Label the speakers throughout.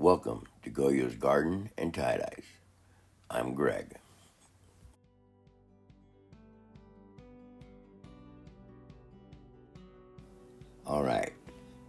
Speaker 1: Welcome to Goyo's Garden and Tie-Dyes. I'm Greg. Alright,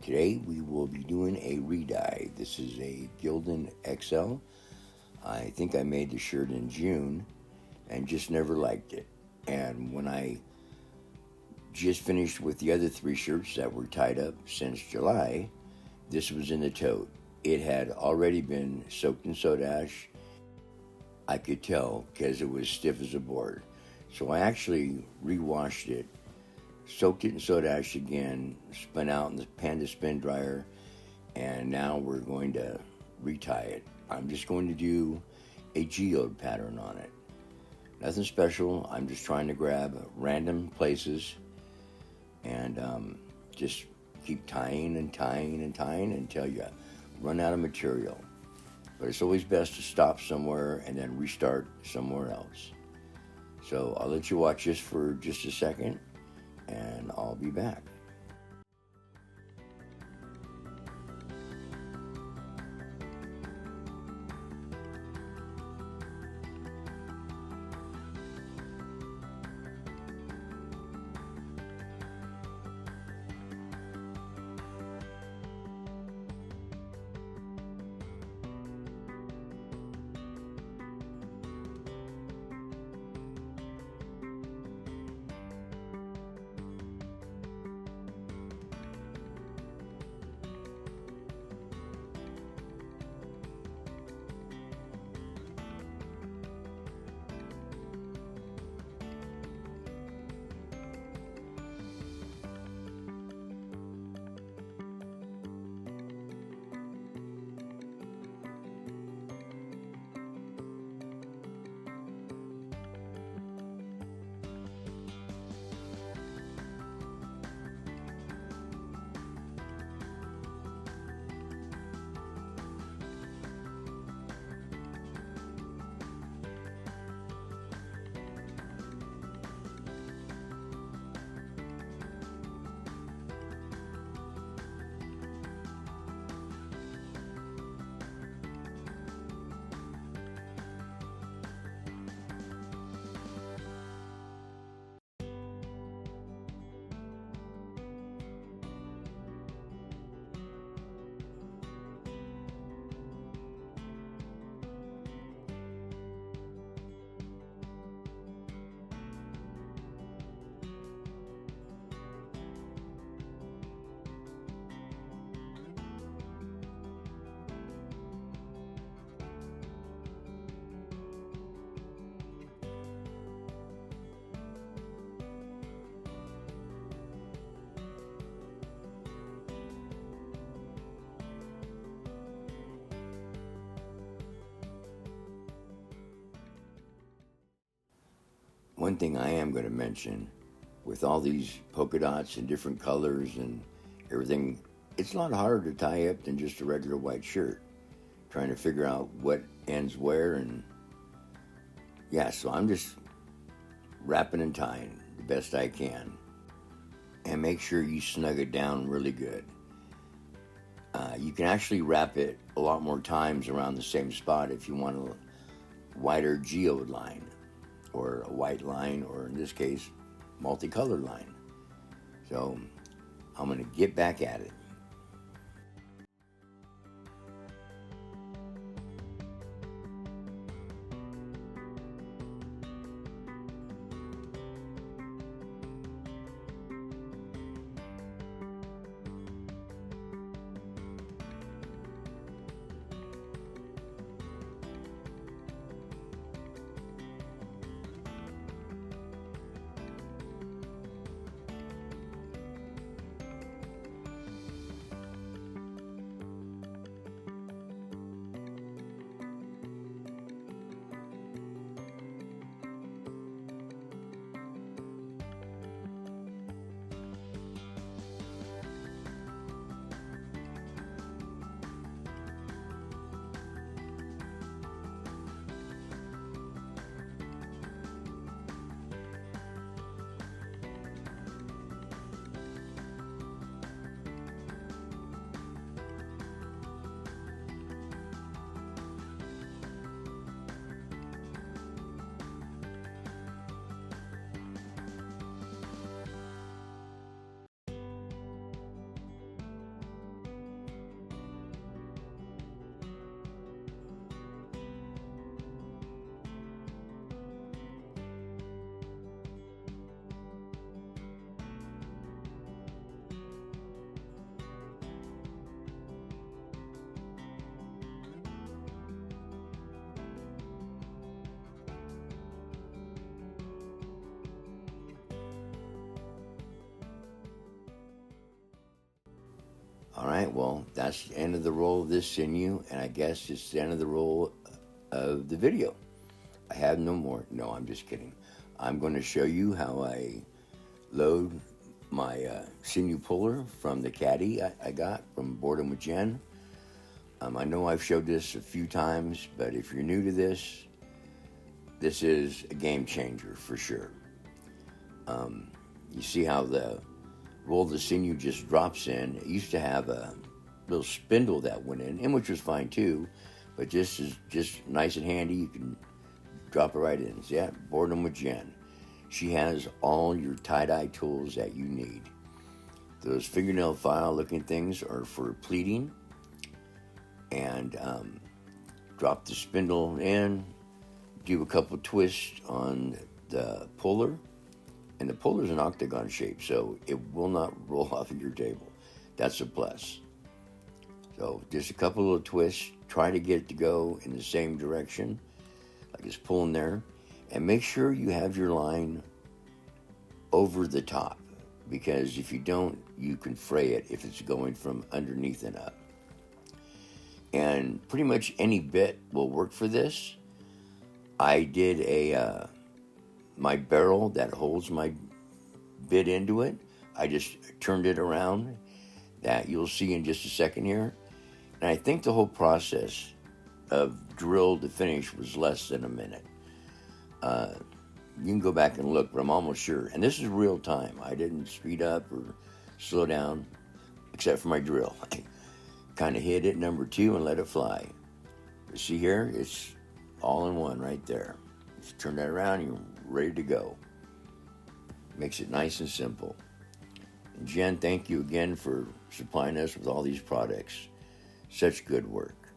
Speaker 1: today we will be doing a re-dye. This is a Gildan XL. I think I made the shirt in June and just never liked it. And when I just finished with the other three shirts that were tied up since July, this was in the tote. It had already been soaked in soda ash. I could tell because it was stiff as a board. So I actually re-washed it, soaked it in soda ash again, spun out in the Panda spin dryer, and now we're going to retie it. I'm just going to do a geode pattern on it. Nothing special. I'm just trying to grab random places and just keep tying and tying and tying until you run out of material. But it's always best to stop somewhere and then restart somewhere else. So I'll let you watch this for just a second and I'll be back. One thing I am going to mention, with all these polka dots and different colors and everything, it's a lot harder to tie up than just a regular white shirt. Trying to figure out what ends where, and yeah, so I'm just wrapping and tying the best I can. And make sure you snug it down really good. You can actually wrap it a lot more times around the same spot if you want a wider geode line, or a white line, or in this case, multicolored line. So I'm going to get back at it. All right, well, that's the end of the roll of this sinew, and I guess it's the end of the roll of the video. I have no more. No, I'm just kidding. I'm going to show you how I load my sinew puller from the caddy I got from Boredom with Jen. I know I've showed this a few times, but if you're new to this, this is a game changer for sure. You see how the roll of the sinew just drops in. It used to have a little spindle that went in, and which was fine too, but this is just nice and handy. You can drop it right in. See that? Boredom with Jen. She has all your tie-dye tools that you need. Those fingernail file looking things are for pleating. And drop the spindle in, do a couple twists on the puller. And the puller is an octagon shape, so it will not roll off of your table. That's a plus. So just a couple of twists. Try to get it to go in the same direction, like it's pulling there. And make sure you have your line over the top, because if you don't, you can fray it if it's going from underneath and up. And pretty much any bit will work for this. I did my barrel that holds my bit into it. I just turned it around. That you'll see in just a second here. And I think the whole process of drill to finish was less than a minute. You can go back and look, but I'm almost sure. And this is real time. I didn't speed up or slow down, except for my drill. I kind of hit it number 2 and let it fly. You see here, it's all in one right there. Just turn that around and you're ready to go. Makes it nice and simple. And Jen, thank you again for supplying us with all these products. Such good work.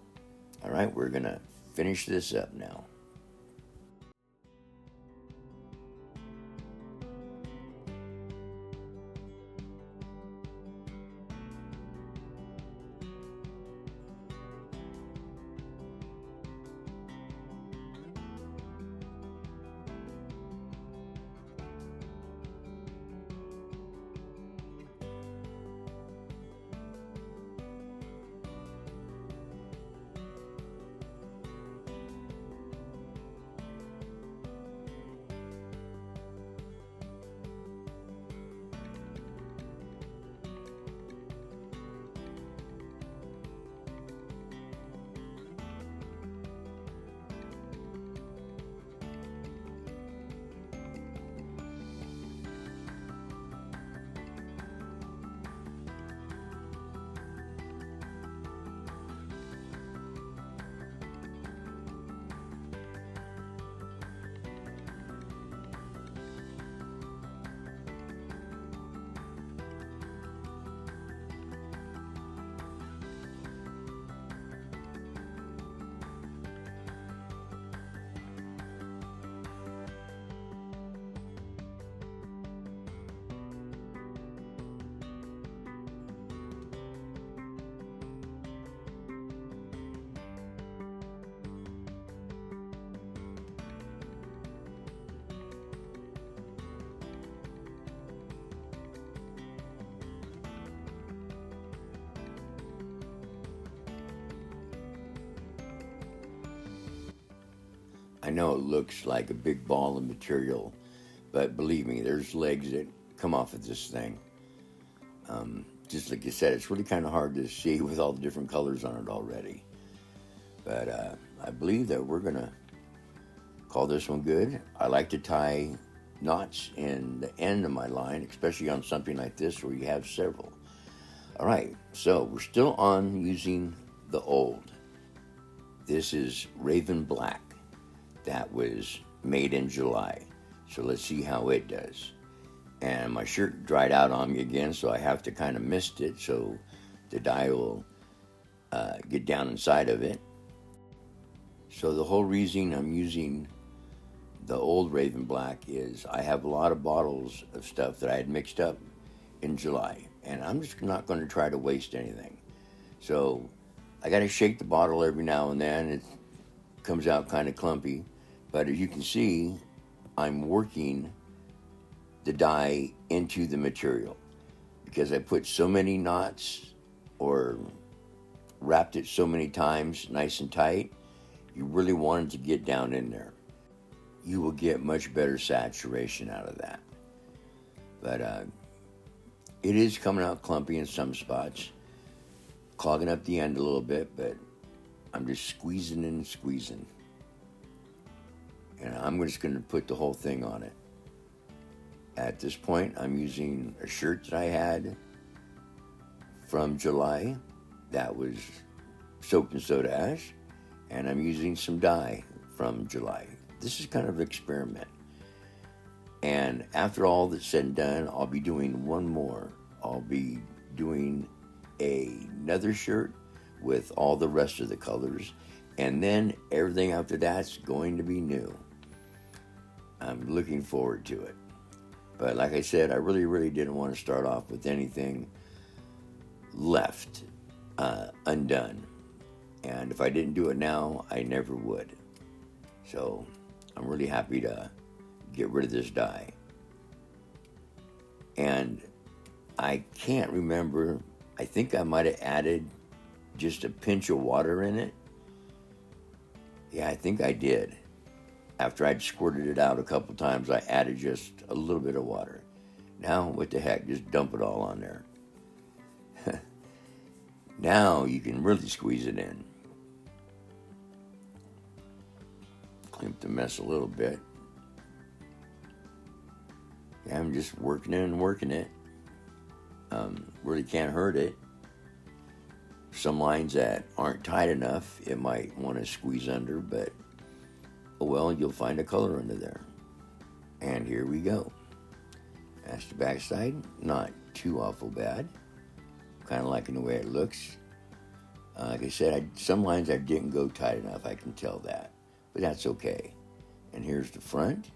Speaker 1: All right, we're going to finish this up now. I know it looks like a big ball of material, but believe me, there's legs that come off of this thing. Just like you said, it's really kind of hard to see with all the different colors on it already. But I believe that we're going to call this one good. I like to tie knots in the end of my line, especially on something like this where you have several. All right, so we're still on using the old. This is Raven Black. That was made in July. So let's see how it does. And my shirt dried out on me again, so I have to kind of mist it so the dye will get down inside of it. So the whole reason I'm using the old Raven Black is I have a lot of bottles of stuff that I had mixed up in July, and I'm just not going to try to waste anything. So I got to shake the bottle every now and then. It comes out kind of clumpy, but as you can see, I'm working the dye into the material because I put so many knots or wrapped it so many times nice and tight, you really want it to get down in there. You will get much better saturation out of that. But it is coming out clumpy in some spots, clogging up the end a little bit, but I'm just squeezing and squeezing. And I'm just going to put the whole thing on it. At this point, I'm using a shirt that I had from July that was soaked in soda ash, and I'm using some dye from July. This is kind of an experiment. And after all that's said and done, I'll be doing one more. I'll be doing another shirt with all the rest of the colors, and then everything after that's going to be new. I'm looking forward to it. But like I said, I really didn't want to start off with anything left undone. And if I didn't do it now, I never would. So I'm really happy to get rid of this dye. And I can't remember, I think I might have added just a pinch of water in it. Yeah, I think I did. After I'd squirted it out a couple times, I added just a little bit of water. Now, what the heck, just dump it all on there. Now you can really squeeze it in. Clean up the mess a little bit. Yeah, I'm just working it and working it. Really can't hurt it. Some lines that aren't tight enough, it might want to squeeze under, but oh well, you'll find a color under there. And here we go. That's the backside. Not too awful bad. Kind of liking the way it looks. Like I said, some lines I didn't go tight enough, I can tell that. But that's okay. And here's the front.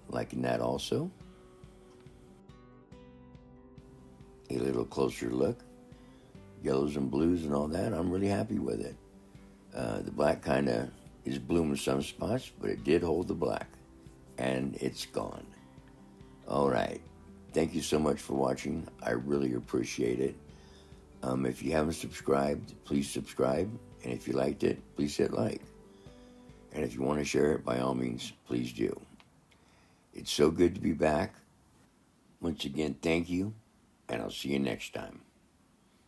Speaker 1: Liking that also. A little closer look. Yellows and blues and all that, I'm really happy with it. The black kind of is blue in some spots, but it did hold the black. And it's gone. All right. Thank you so much for watching. I really appreciate it. If you haven't subscribed, please subscribe. And if you liked it, please hit like. And if you want to share it, by all means, please do. It's so good to be back. Once again, thank you. And I'll see you next time.